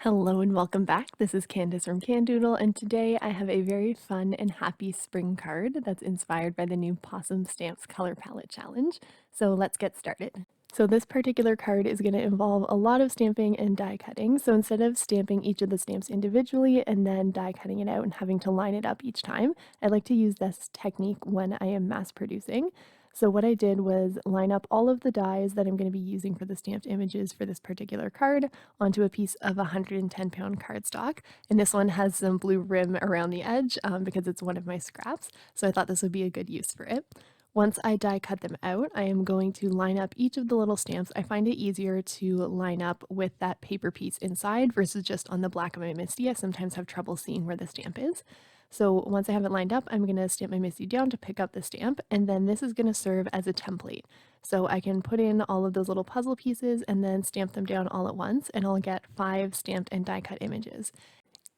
Hello and welcome back. This is Candace from Candoodle, and today I have a very fun and happy spring card that's inspired by the new Pawsome Stamps Color Palette Challenge. So let's get started. So this particular card is going to involve a lot of stamping and die cutting. So instead of stamping each of the stamps individually and then die cutting it out and having to line it up each time, I like to use this technique when I am mass producing. So what I did was line up all of the dies that I'm going to be using for the stamped images for this particular card onto a piece of 110-pound cardstock. And this one has some blue rim around the edge because it's one of my scraps. So I thought this would be a good use for it. Once I die cut them out, I am going to line up each of the little stamps. I find it easier to line up with that paper piece inside versus just on the black of my MISTI. I sometimes have trouble seeing where the stamp is. So once I have it lined up, I'm going to stamp my MISTI down to pick up the stamp, and then this is going to serve as a template. So I can put in all of those little puzzle pieces and then stamp them down all at once, and I'll get 5 stamped and die cut images.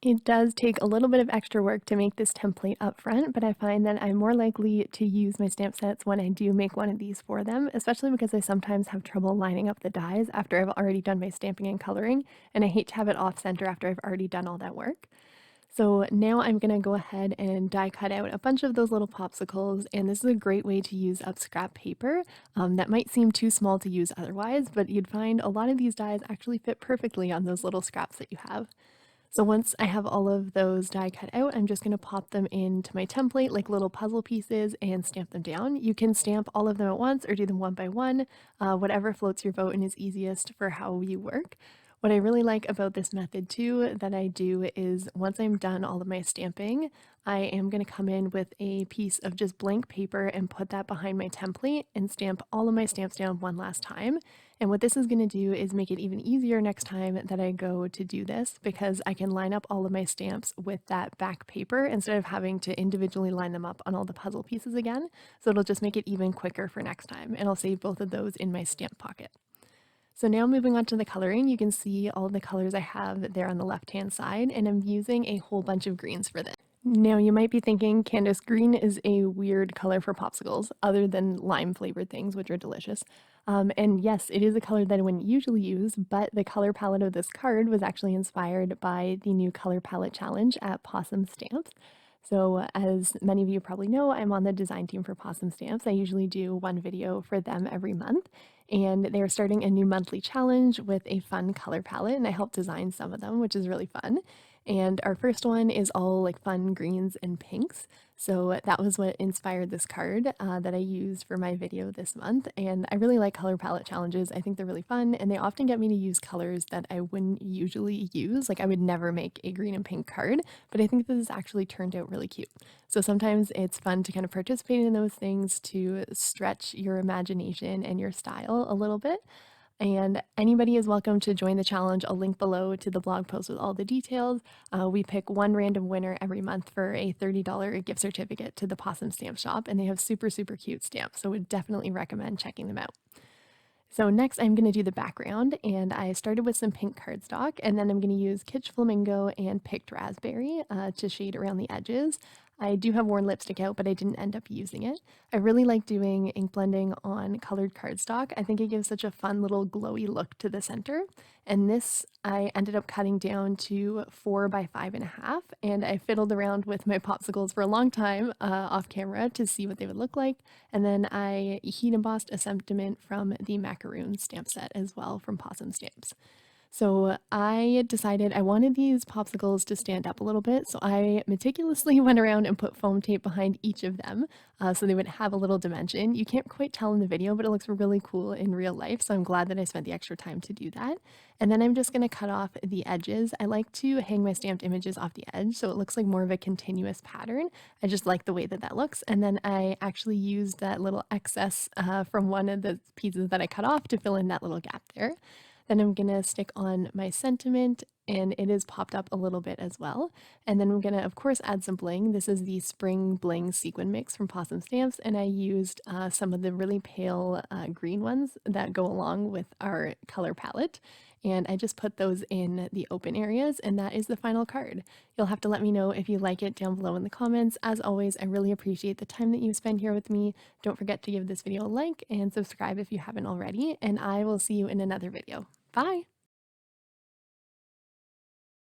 It does take a little bit of extra work to make this template up front, but I find that I'm more likely to use my stamp sets when I do make one of these for them, especially because I sometimes have trouble lining up the dies after I've already done my stamping and coloring, and I hate to have it off center after I've already done all that work. So now I'm going to go ahead and die cut out a bunch of those little popsicles, and this is a great way to use up scrap paper. That might seem too small to use otherwise, but you'd find a lot of these dies actually fit perfectly on those little scraps that you have. So once I have all of those die cut out, I'm just going to pop them into my template like little puzzle pieces and stamp them down. You can stamp all of them at once or do them one by one, whatever floats your boat and is easiest for how you work. What I really like about this method too that I do is once I'm done all of my stamping, I am going to come in with a piece of just blank paper and put that behind my template and stamp all of my stamps down one last time. And what this is going to do is make it even easier next time that I go to do this because I can line up all of my stamps with that back paper instead of having to individually line them up on all the puzzle pieces again. So it'll just make it even quicker for next time, and I'll save both of those in my stamp pocket. So now moving on to the coloring, you can see all the colors I have there on the left-hand side, and I'm using a whole bunch of greens for this. Now you might be thinking, Candace, green is a weird color for popsicles, other than lime-flavored things, which are delicious. And yes, it is a color that I wouldn't usually use, but the color palette of this card was actually inspired by the new color palette challenge at Pawsome Stamps. So as many of you probably know, I'm on the design team for Pawsome Stamps. I usually do one video for them every month, and they're starting a new monthly challenge with a fun color palette, and I helped design some of them, which is really fun. And our first one is all like fun greens and pinks. So that was what inspired this card that I used for my video this month. And I really like color palette challenges. I think they're really fun, and they often get me to use colors that I wouldn't usually use. Like I would never make a green and pink card, but I think this has actually turned out really cute. So sometimes it's fun to kind of participate in those things to stretch your imagination and your style a little bit. And anybody is welcome to join the challenge. I'll link below to the blog post with all the details. We pick one random winner every month for a $30 gift certificate to the Pawsome Stamp Shop, and they have super, super cute stamps, so would definitely recommend checking them out. So next I'm going to do the background, and I started with some pink cardstock, and then I'm going to use Kitsch Flamingo and Picked Raspberry to shade around the edges. I do have worn lipstick out, but I didn't end up using it. I really like doing ink blending on colored cardstock. I think it gives such a fun little glowy look to the center. And this I ended up cutting down to 4 by 5.5, and I fiddled around with my popsicles for a long time off camera to see what they would look like. And then I heat embossed a sentiment from the Macaron stamp set as well from Pawsome Stamps. So I decided I wanted these popsicles to stand up a little bit, so I meticulously went around and put foam tape behind each of them so they would have a little dimension. You can't quite tell in the video, but it looks really cool in real life, so I'm glad that I spent the extra time to do that. And then I'm just going to cut off the edges. I like to hang my stamped images off the edge so it looks like more of a continuous pattern. I just like the way that that looks. And then I actually used that little excess from one of the pieces that I cut off to fill in that little gap there. Then I'm going to stick on my sentiment, and it is popped up a little bit as well. And then I'm going to, of course, add some bling. This is the Spring Bling sequin mix from Pawsome Stamps, and I used some of the really pale green ones that go along with our color palette. And I just put those in the open areas, and that is the final card. You'll have to let me know if you like it down below in the comments. As always, I really appreciate the time that you spend here with me. Don't forget to give this video a like and subscribe if you haven't already, and I will see you in another video. Bye!